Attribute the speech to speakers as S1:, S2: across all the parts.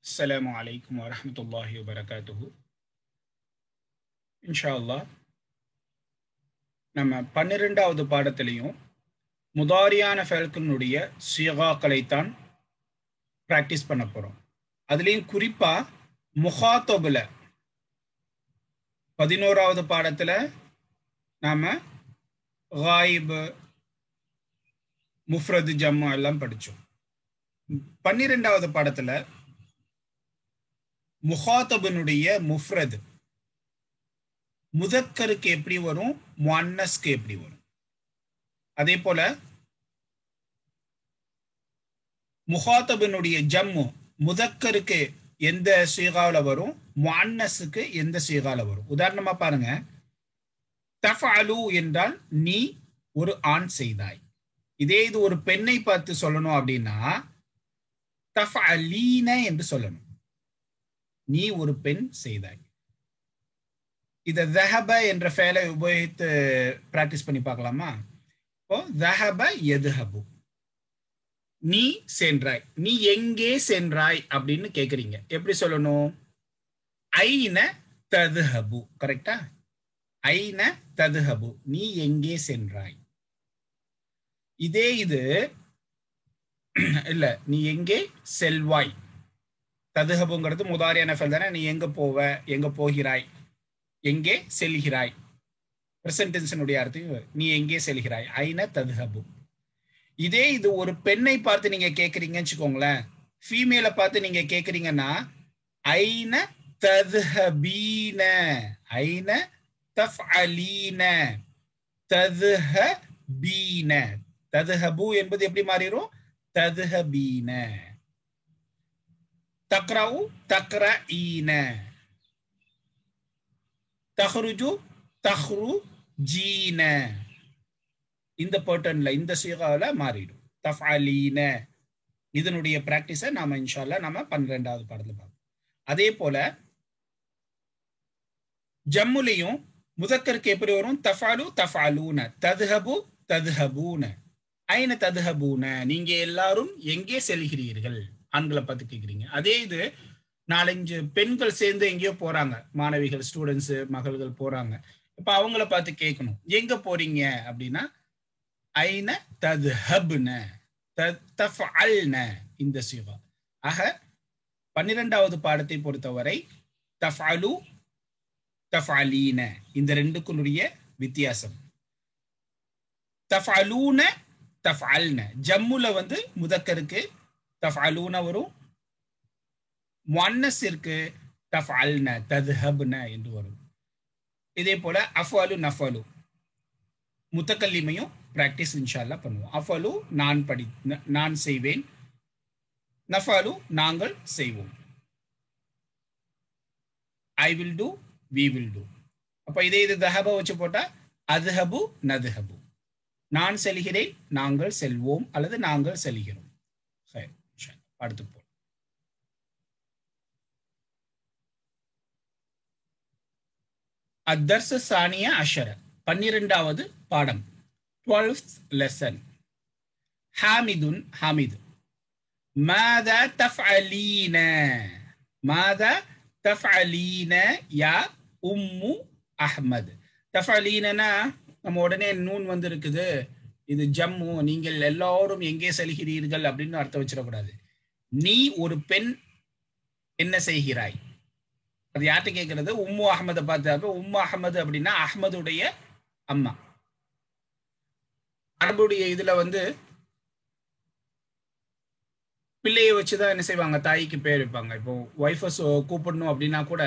S1: السلام عليكم ورحمة الله وبركاته. இன்ஷாஅல்லாஹ் நம்ம 12வது பாடத்திலையும் முதாரியான ஃபெல்களினுடைய சீகாக்களைத்தான் பிராக்டிஸ் பண்ண போறோம். அதுலேயும் குறிப்பா முகாத்தபுல 11வது பாடத்துல நாம காயிப், முஃப்ரது, ஜம்மு எல்லாம் படிச்சோம். 12வது பாடத்துல முகாத்தபனுடைய முஃப்ரது முதக்கருக்கு எப்படி வரும், முஅன்னஸ்க்கு எப்படி வரும். அதே போல முகாத்தபனுடைய ஜம்மு முதக்கருக்கு எந்த சீகால வரும், முஅன்னஸுக்கு எந்த சீகால வரும். உதாரணமா பாருங்க, தஃஅலு என்றால் நீ ஒரு ஆண் செய்தாய். இதே இது ஒரு பெண்ணை பார்த்து சொல்லணும் அப்படின்னா தஃஅலீன என்று சொல்லணும், நீ ஒரு பெண் செய்தாய். இதை தஹப என்ற ஃபேலை உபயோகித்து பிராக்டிஸ் பண்ணி பார்க்கலாமா? இப்போ தஹப யதுஹபு, நீ சென்றாய், நீ எங்கே சென்றாய் அப்படின்னு கேக்குறீங்க. எப்படி சொல்லணும்? ஐன ததுஹபு. கரெக்டா? ஐன ததுஹபு, நீ எங்கே சென்றாய். இதே இது இல்ல, நீ எங்கே செல்வாய். ததுஹபுங்கிறது முதாரியான ஃபேல் தானே. நீ எங்க போவ, எங்க போகிறாய், எங்கே செல்கிறாய். பிரசன்ட் டென்ஸினுடைய அர்த்தம் நீ எங்கே செல்கிறாய், ஐன ததுஹபு. இதே இது ஒரு பெண்ணை பார்த்து நீங்க கேக்குறீங்கன்னு வச்சுக்கோங்களேன், ஃபீமேலை பார்த்து நீங்க கேக்குறீங்கன்னா ஐன ததுஹபீன, ஐன தஃஅலீன, ததுஹபீன. ததுஹபு என்பது எப்படி மாறிடும்? ததுஹபீன. தக்ரவு தக்ரஈன, தஹ்ருஜு தஹ்ருஜீன. இந்த பேட்டர்ன்ல இந்த சீகால மாறிடும். தஃஅலீன. இதனுடைய பிராக்டிஸை நாம இன்ஷாஅல்லாஹ் நாம 12வது பாடத்துல பார்ப்போம். அதே போல ஜம்முலையும் முதக்கருக்கு எப்படி வரும்? தஃஅலு தஃஅலூன, ததுஹபு ததுஹபூன, ஐன ததுஹபூன, நீங்க எல்லாரும் எங்கே செல்கிறீர்கள். ஆண்களை பார்த்து கேக்குறீங்க. அதே இது 4-5 பெண்கள் சேர்ந்து எங்கேயோ போறாங்க, மாணவிகள், ஸ்டூடெண்ட்ஸ், மகள்கள் போறாங்க. இப்ப அவங்கள பார்த்து கேட்கணும், எங்க போறீங்க அப்படின்னா ஐன ததுஹப்ன, தஃஅல்ன, இந்த சீகா. ஆக 12வது பாடத்தை பொறுத்தவரை தஃஅலு தஃஅலீன, இந்த ரெண்டுக்குரிய வித்தியாசம். தஃஅலூன தஃஅல்ன, ஜம்முல வந்து முதக்கருக்கு தஃஅலூன வரும், முஅன்னஸிற்கு தஃஅல்ன ததுஹப்ன என்று வரும். இதே போல அஃஅலு நஃஅலு, முத்தக்கல்லிமையும் பிராக்டிஸ் இன்ஷாஅல்லாஹ் பண்ணுவோம். அஃஅலு நான் செய்வேன், நஃஅலு நாங்கள் செய்வோம். I will do, we will do. அப்ப இதே இது தஹப வச்சு போட்டா அதுஹபு நதுஹபு, நான் செல்கிறேன், நாங்கள் செல்வோம், அல்லது நாங்கள் செல்கிறோம். அடுத்து போ. அத்தர்ஸ் சானிய அஷர, 12வது பாடம், 12th lesson. ஹாமிதுன் ஹாமிது. மாதா தஃஅலீன, மாதா தஃஅலீன யா உம்மு அஹ்மத். தஃஅலீனனா நம்ம உடனே நூன் வந்து இருக்குது, இது ஜம்மு, நீங்கள் எல்லாரும் எங்கே செல்கிறீர்கள் அப்படின்னு அர்த்தம் வச்சிடக்கூடாது. நீ ஒரு பெண் என்ன செய்கிறாய், அது யார்கிட்ட கேட்கறது? உம்மு அஹ்மதை பார்த்தாப்ப உம்மு அஹ்மது அப்படின்னா அஹ்மதுடைய அம்மா. அரபுடைய இதுல வந்து பிள்ளையை வச்சுதான் என்ன செய்வாங்க, தாய்க்கு பேர் வைப்பாங்க. இப்போ ஒய்ஃபை கூப்பிடணும் அப்படின்னா கூட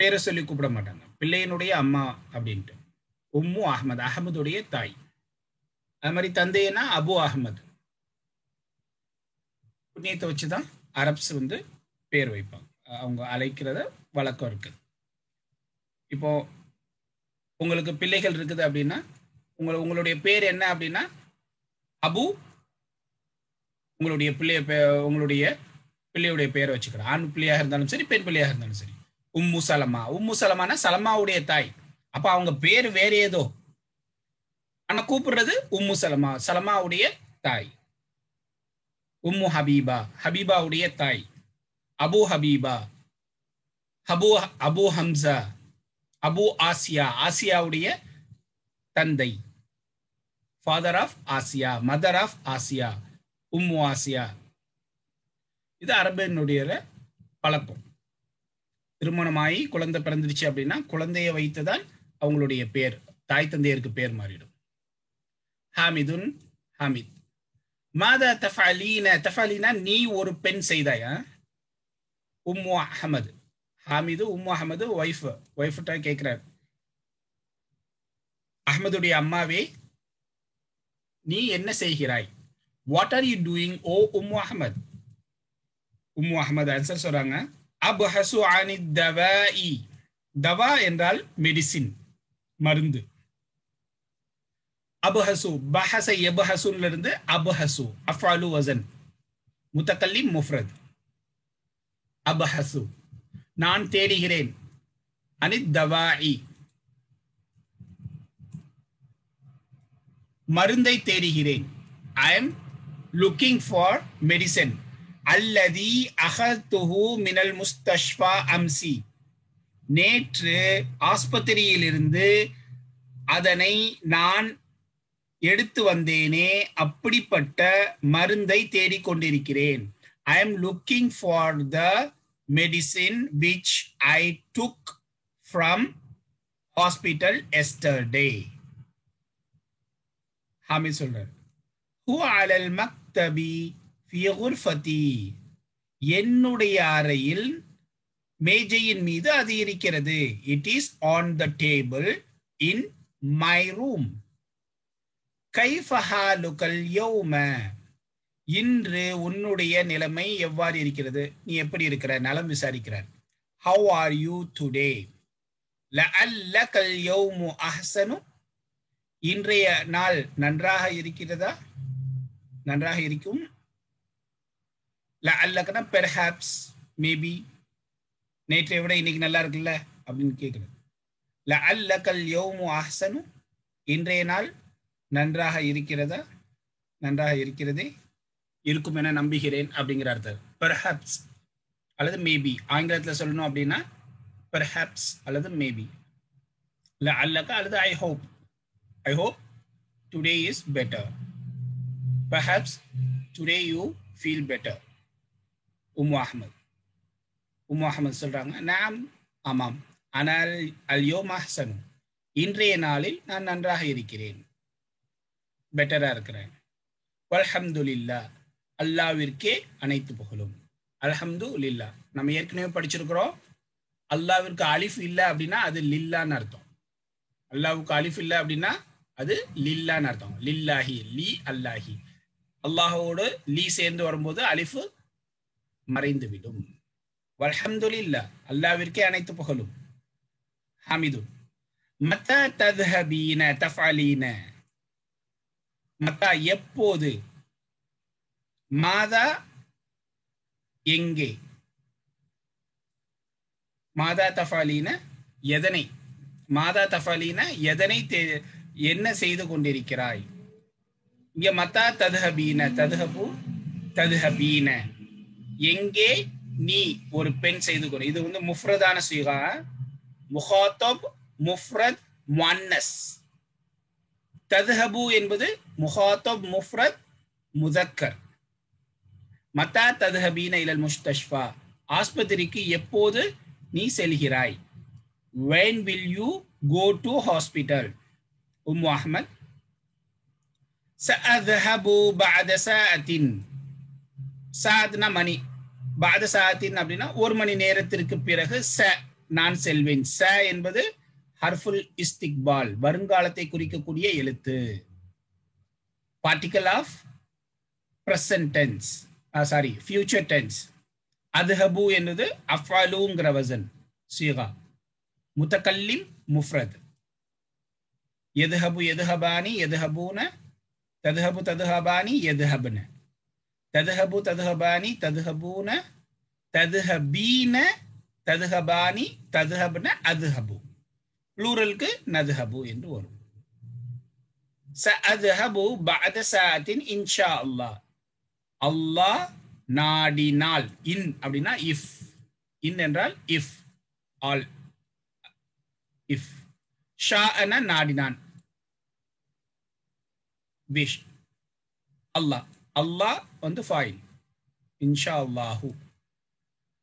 S1: பேரை சொல்லி கூப்பிட மாட்டாங்க, பிள்ளையினுடைய அம்மா அப்படின்ட்டு. உம்மு அஹ்மத், அஹ்மதுடைய தாய். அது மாதிரி தந்தையனா அபு அஹ்மத், புண்ணியத்தை வச்சுதான் அரப்ஸ் வந்து பேர் வைப்பாங்க, அவங்க அழைக்கிறத வழக்கம் இருக்கு. இப்போ உங்களுக்கு பிள்ளைகள் இருக்குது அப்படின்னா உங்களுடைய பேர் என்ன அப்படின்னா அபு, உங்களுடைய பிள்ளையுடைய பேரை வச்சுக்கிறோம். ஆண் பிள்ளையாக இருந்தாலும் சரி, பெண் பிள்ளையாக இருந்தாலும் சரி. உம்மு சலமா, உம்மு சலமானா சலமாவுடைய தாய். அப்ப அவங்க பேர் வேற ஏதோ, ஆனா கூப்பிடுறது உம்மு சலமா, சலமாவுடைய தாய். உம்மு ஹபீபா, ஹபீபாவுடைய தாய். அபு ஹபீபா, அபு அபு ஹம்சா, அபு ஆசியா, ஆசியாவுடைய தந்தை. Father of Asiya, mother of Asiya, Umm Asiya. இது அரபினுடைய பழக்கம். திருமணமாகி குழந்தை பிறந்துருச்சு அப்படின்னா குழந்தைய வைத்துதான் அவங்களுடைய பேர், தாய் தந்தையருக்கு பேர் மாறிடும். ஹாமிதுன், ஹாமித். மாதா தஃபாலீன, தஃபாலீனா நீ ஒரு பெண் செய்தாயா. உம்மு அஹமது, ஹாமிது உம்மு அஹமது ஒய்ஃப்ட்ட கேட்கிறார், அஹமதுடைய அம்மாவே நீ என்ன செய்கிறாய். வாட் ஆர் யூ டூயிங் ஓ உம்மு அஹமத். உம்மு அஹமது ஆன்சர் சொல்றாங்க, அப்ஹசு அனி தவாஇ. தவா என்றால் மெடிசின், மருந்து. அபஹசு, பஹச எபஹசுல இருந்து அபஹசு, அஃபாலு வசன், முத்தகல்லிம் முஃப்ரத். அபஹசு நான் தேடுகிறேன், அனித் தவாஇ மருந்தை தேடுகிறேன். ஐ எம் லுக்கிங் ஃபார் மெடிசன். அல்லதி அகல்துஹு மினல் முஸ்தஷ்ஃபா அம்சி. நேற்று ஆஸ்பத்திரியிலிருந்து அதனை நான் எடுத்து வந்தேனே, அப்படிப்பட்ட மருந்தை தேடிக்கொண்டிருக்கிறேன். I am looking for the medicine which I took from hospital yesterday. Hamid சொல்றார், ஹு அலல் மக்தபி ஃபி குர்ஃபதி. என்னுடைய அறையில் மேஜையின் மீது அது இருக்கிறது. It is on the table in my room. கைஃப ஹாலுகல் யௌம. இன்று உன்னுடைய நிலைமை எவ்வாறு இருக்கிறது, நீ எப்படி இருக்கிற, நலம் விசாரிக்கிறார். How are you today. லஅல்லகல் யௌமு அஹ்சனு. இன்றைய நாள் நன்றாக இருக்கிறதா, நன்றாக இருக்கும். லஅல்லகனா பெர்ஹாப்ஸ், மேபி, நேற்றை விட இன்னைக்கு நல்லா இருக்குல்ல அப்படின்னு கேட்கிறது. லஅல்லகல் யௌமு அஹ்சனு. இன்றைய நாள் நன்றாக இருக்கிறதா, நன்றாக இருக்கிறதே, இருக்கும் என நம்புகிறேன் அப்படிங்கிற அர்த்தம். பெர்ஹாப்ஸ் அல்லது மேபி. ஆங்கிலத்தில் சொல்லணும் அப்படின்னா பெர்ஹாப்ஸ் அல்லது மேபி. லஅல்லக அல்லது I hope. I hope today is better. Perhaps today you feel better. உம்மு அஹ்மத். உம்மு அஹ்மத் சொல்றாங்க, நாம், ஆமாம், ஆனால் அல்யோம் அஹ்சனு. இன்றைய நாளில் நான் நன்றாக இருக்கிறேன், பெட்டரா இருக்கிறேன். வல்ஹம்துலில்லாஹ். அல்லாஹ்விற்கே அனைத்து புகழும். அல்ஹம்துலில்லாஹ் நம்ம ஏற்கனவே படிச்சிருக்கிறோம். அல்லாஹ்விற்கு அலிஃப் இல்லை அப்படின்னா அது லில்லான்னு அர்த்தம். அல்லாஹ்வுக்கு அலிஃப் இல்லை அப்படின்னா அது லில்லான்னு அர்த்தம். லில்லாஹி, லி அல்லாஹி. அல்லாஹோடு லீ சேர்ந்து வரும்போது அலிஃபு மறைந்து விடும். வல்ஹம்துலில்லாஹ் அல்லாஹ்விற்கே அனைத்து புகழும். ஹாமிது. மத்தா தத்ஹபீன தஃஅலீன. மத்தா எப்போது, மாதா எங்கே, மாதா தஃஅலீன எதனை, மாதா தஃஅலீன எதனை என்ன செய்து கொண்டிருக்கிறாய். இங்க மத்தா தத்ஹபீன, தத்ஹபு தத்ஹபீன எங்கே நீ ஒரு பெண் செய்து கொண்டு. இது வந்து முஃப்ரதான சீகா. முஹாத்தப் முஃப்ரத் முஅன்னஸ். தத்ஹபு என்பது முஹாத்தப் முஃப்ரத் முதக்கர். மத்தா தத்ஹபீன இலல் முஸ்தஷ்ஃபா. ஆஸ்பத்திரிக்கு எப்போது நீ செல்கிறாய். when will you go to hospital. உம்மு அஹ்மத். சஅذهபு பஅத சாஅத்தின். சாஅத்னா மணி, பஅத சாஅத்தின் அப்படின்னா ஒரு மணி நேரத்திற்கு பிறகு நான் செல்வேன். ச என்பது ஹர்ஃபுல் இஸ்திக்பால், வருங்காலத்தை குறிக்கக்கூடிய எழுத்து. Particle of present tense, sorry future tense. அத்ஹபு என்பது அஃஅலுங்கிற வசன் சீகா. முத்தகல்லிம் முஃப்ரத். யதுஹபு யதுஹபானி யதுஹபூன. ததுஹபு ததுஹபானி யதுஹப்ன. ததுஹபு ததுஹபானி ததுஹபூன. ததுஹபீன ததுஹபானி ததுஹப்ன அத்ஹபு. ப்ளூரலுக்கு நதுஹபு என்று வரும். சஅذهபு பஅத சாஅத்தின் இன்ஷா அல்லாஹ். அல்லாஹ் நாடினால். இன் அப்படின்னா இஃப். இன் என்றால் இஃப், ஆல், இஃப். ஷாஅன நாடினான், விஷ். அல்லாஹ், அல்லாஹ் வந்து ஃபாயில். இன்ஷா அல்லாஹு.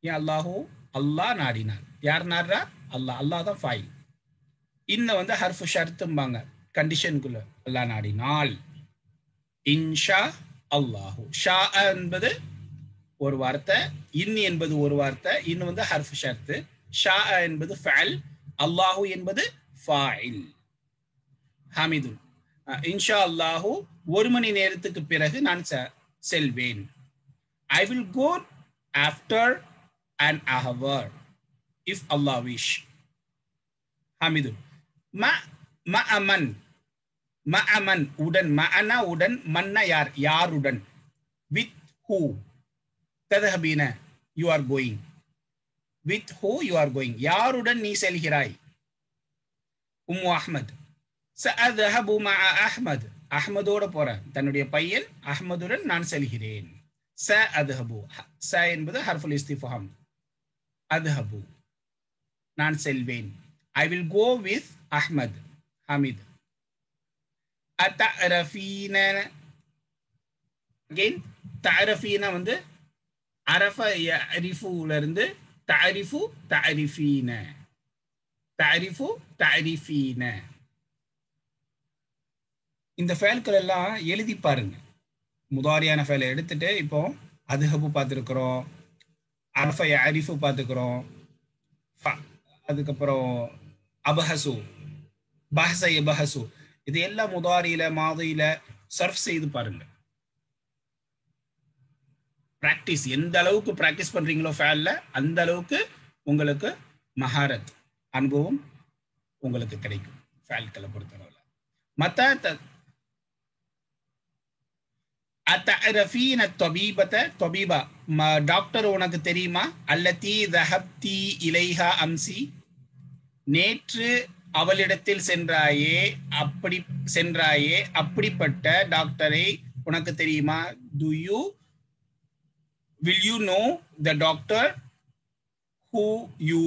S1: ஏன் அல்லாஹு? அல்லாஹ் நாடினான். யார் நாடுறா? அல்லாஹ். அல்லாஹ் தான் ஃபாயில். இன்ன வந்து ஹர்ஃபு ஷர்த்தும்பாங்க, கண்டிஷனுக்குள்ள. அல்லாஹ் நாடினால். இன்ஷா அல்லாஹு. ஷா என்பது ஒரு வார்த்தை, இன் என்பது ஒரு வார்த்தை. இன் வந்து ஹர்ஃபு ஷர்த்து, ஷா என்பது ஃபஅல், அல்லாஹு என்பது ஃபாயில். ஹாமிதுன். இன்ஷா அல்லாஹு, ஒரு மணி நேரத்துக்கு பிறகு நான் செல்வேன். I will go after an hour if Allah wish. ஹாமிதுன். மஅமன். மஅமன் உடன், மஅனா உடன், மன்ன யார், யாருடன். With who? ததஹபீன, you are going. With who you are going? யாருடன் நீ செல்கிறாய்? உம்மு அஹ்மத். சஅذهب مع அஹ்மத். அஹ்மதோட போறேன், தன்னுடைய பையன் அஹ்மதுடன் நான் செல்கிறேன். சஅذهب. ச என்பது ஹர்ஃபுல் இஸ்திஃபாம். அذهب நான் செல்வேன். I will go with Ahmad. Hamid. அத்தஅரஃபீன. again தஅரஃபீன வந்து அரஃப யஅரிஃபுல இருந்து தஅரிஃபு தஅரிஃபீன. தஅரிஃபு தஅரிஃபீன. இந்த ஃபேல்கள் எல்லாம் எழுதி பாருங்க. முதாரியான ஃபேலை எடுத்துட்டு இப்போ அதுஹபு பார்த்துருக்குறோம், அரஃப யஅரிஃபு பார்த்துக்கிறோம், அதுக்கப்புறம் அபஹசு, பஹஸ யபஹசு, இது எல்லாம் முதாரியில மாதியில சர்ஃப் செய்து பாருங்க. பிராக்டிஸ், எந்த அளவுக்கு பிராக்டிஸ் பண்றீங்களோ ஃபேல்ல, அந்த அளவுக்கு உங்களுக்கு மஹாரத், அனுபவம் உங்களுக்கு கிடைக்கும் ஃபேல்களை பொறுத்தளவுல. மத்த அத்தஅரஃபீன தபீபத. தபீபா டாக்டர் உனக்கு தெரியுமா? அல்லதி தஹப்தி இலைஹா அம்சி. நேற்று அவளிடத்தில் சென்றாயே, அப்படி சென்றாயே, அப்படிப்பட்ட டாக்டரை உனக்கு தெரியுமா? To you, will you know the doctor who you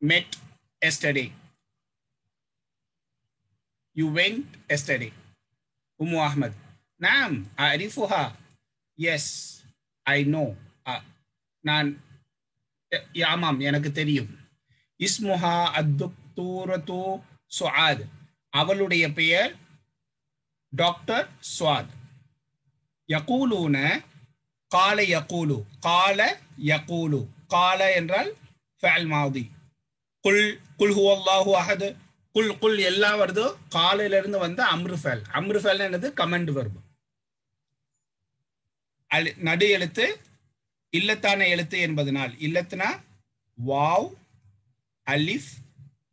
S1: met yesterday? You went yesterday. Ummu Ahmad. Naam, a'rifuha. Yes, I know. நான் ஆமாம் எனக்கு தெரியும். இஸ்முஹா அத்துக்தூரத்து சுஆத். அவளுடைய பெயர் டாக்டர் சுஆத். யகூலூன. கால யகூலு. கால யகூலு. கால என்றால் ஃபஅல் மாதி. குல், குல் ஹுவல்லாஹு அஹத். குல், குல் எல்லாம் வருதோ காலையில இருந்து வந்த அம்ரு ஃபஅல். அம்ரு ஃபஅல் என்னது? Comment verb. நடு எழுத்து இல்லத்தான எழுத்து என்பதனால், இல்லத்துனா வாவ், அலிஃப்,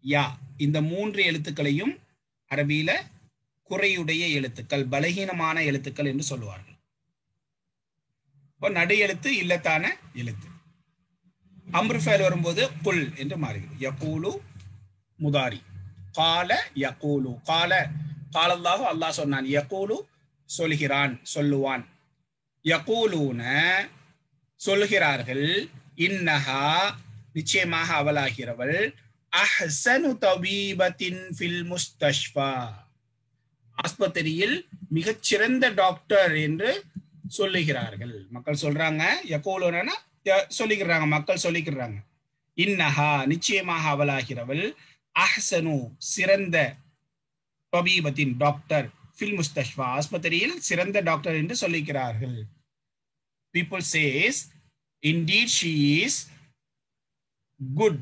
S1: யா, இந்த மூன்று எழுத்துக்களையும் அரபியில குறையுடைய எழுத்துக்கள், பலகீனமான எழுத்துக்கள் என்று சொல்லுவார்கள். இப்போ நடு எழுத்து இல்லத்தான எழுத்து. அம்ரு ஃபஅல் வரும்போது குல் என்று மாறுகிறது. யகூலு முதாரி. கால யகூலு. கால, காலல்லாஹு, அல்லாஹ் சொன்னான். யகூலு சொல்கிறான், சொல்லுவான். யகூலூன சொல்கிறார்கள். இன்னஹா நிச்சயமாக அவளாகிறவள். அஹ்சனு தபீபத்தின் ஃபில் முஸ்தஷ்ஃபா. ஆஸ்பத்திரியில் மிகச்சிறந்த டாக்டர் என்று சொல்லுகிறார்கள். மக்கள் சொல்றாங்க. யகூலூனா சொல்லிக்கிறாங்க, மக்கள் சொல்லிக்கிறாங்க. இன்னஹா நிச்சயமாக அவளாகிறவள். அஹ்சனு சிறந்த, தபீபத்தின் டாக்டர், ஃபில் முஸ்தஷ்ஃபா ஆஸ்பத்திரியில் சிறந்த டாக்டர் என்று சொல்லிக்கிறார்கள். People says indeed she is good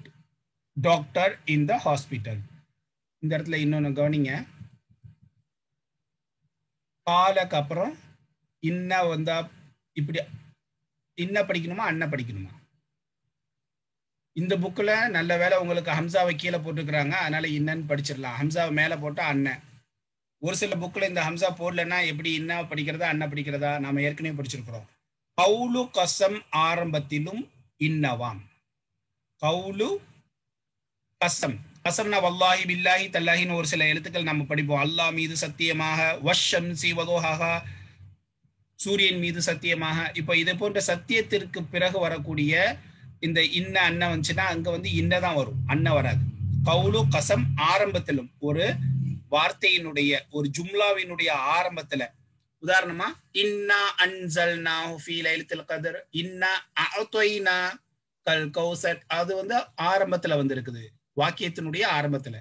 S1: doctor in the hospital. இந்த இடத்துல இன்னொன்னு கவனிங்க. காலக்கு அப்புறம் இன்ன வந்தா இப்படி இன்ன படிக்கணுமா அண்ண படிக்கணுமா? இந்த புக்கில் நல்ல வேலை உங்களுக்கு ஹம்சாவை கீழே போட்டுக்கிறாங்க, அதனால இன்னன்னு படிச்சிடலாம். ஹம்சாவை மேலே போட்டா அண்ணன். ஒரு சில புக்கில் இந்த ஹம்சா போடலன்னா எப்படி இன்ன படிக்கிறதா அண்ண படிக்கிறதா நாம ஏற்கனவே படிச்சிருக்கிறோம். கவுலு கசம் ஆரம்பத்திலும் இன்னவாம். கவுலு கசம், கசம்னா வல்லாஹி பில்லாஹி தல்லாஹின்னு ஒரு சில எழுத்துக்கள் நம்ம படிப்போம். அல்லாஹ் மீது சத்தியமாக, வஷம்சி வதோஹா, சூரியன் மீது சத்தியமாக. இப்ப இதை போன்ற சத்தியத்திற்கு பிறகு வரக்கூடிய இந்த இன்ன அன்ன வந்துச்சுன்னா அங்க வந்து இன்னதான் வரும், அன்ன வராது. கவுலு கசம் ஆரம்பத்திலும் ஒரு வார்த்தையினுடைய ஒரு ஜும்லாவினுடைய ஆரம்பத்துல, உதாரணமா இன்னா அன்சல்னாஹு ஃபீ லைலத்துல் கத்ர், இன்னா அஅதைனா கல் கௌசர், அது வந்து ஆரம்பத்துல வந்திருக்குது, வாக்கியத்தினுடைய ஆரம்பத்துல.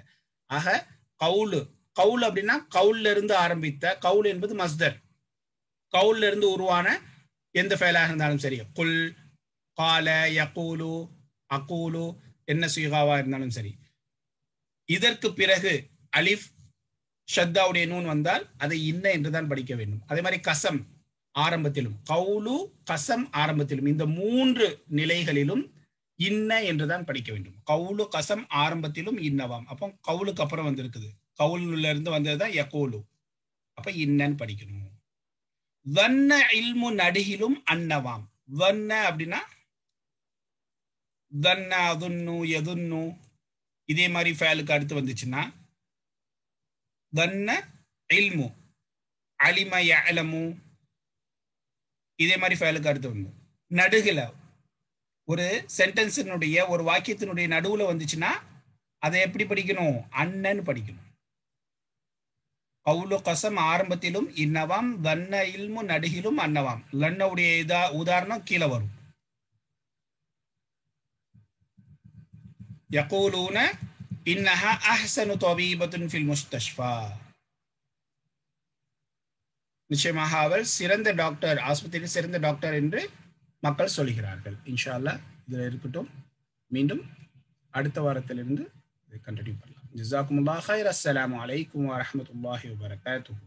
S1: ஆக கவுலு, கவுல் அப்படின்னா கவுல்ல இருந்து ஆரம்பித்த, கவுல் என்பது மஸ்தர், கவுல்ல இருந்து உருவான எந்த ஃபெயலாக இருந்தாலும் சரி, குல், கால, யகூலு, அகூலு, என்ன சீகாவா இருந்தாலும் சரி, இதற்கு பிறகு அலிஃப் ஷத்தாவுடைய நூன் வந்தால் அதை இன்ன என்றுதான் படிக்க வேண்டும். அதே மாதிரி கசம் ஆரம்பத்திலும், கவுலு கசம் ஆரம்பத்திலும், இந்த 3 நிலைகளிலும் இன்ன என்றுதான் படிக்க வேண்டும். கவுலு கசம் ஆரம்பத்திலும் இன்னவாம். அப்போ கவுலுக்கு அப்புறம் வந்திருக்குது, கவுலுல இருந்து வந்ததுதான் யகூலு, அப்ப இன்னன்னு படிக்கணும். வன்ன இல்மு நடுகிலும் அன்னவாம். வன்ன அப்படின்னா தன்ன, அதுன்னு, எதுன்னு, இதே மாதிரி ஃபேலுக்கு அடுத்து வந்துச்சுன்னா தன்ன இல்மு, அலிம யஅலமு, இதே மாதிரி ஃபேலுக்கு அடுத்து வந்து நடுகுல ஒரு சென்டென்ஸினுடைய ஒரு வாக்கியத்தினுடைய நடுவுல வந்துச்சுன்னா அதை எப்படி படிக்கணும்? அன்னன்னு படிக்கணும். கவுலு கசம் ஆரம்பத்திலும் இன்னவாம், தன்ன இல்மு நடுகிலும் அன்னவாம். லன்னவுடைய உதாரணம் கீழே வரும். யகூலூன இன்னஹா அஹ்ஸனு தபீபத்துன் ஃபில் முஸ்தஷ்ஃபா. நிச்சயமாக அவள் சிறந்த டாக்டர், ஆஸ்பத்திரியில் சிறந்த டாக்டர் என்று மக்கள் சொல்கிறார்கள். இன்ஷா அல்லாஹ் இதில் இருக்கட்டும். மீண்டும் அடுத்த வாரத்திலிருந்து இதை கண்டினியூ பண்ணலாம். ஜஸாக்குமுல்லாஹ் ஹைர். அஸ்ஸலாமு அலைக்கும் வரஹ்மத்துல்லாஹி வபரகாத்துஹு.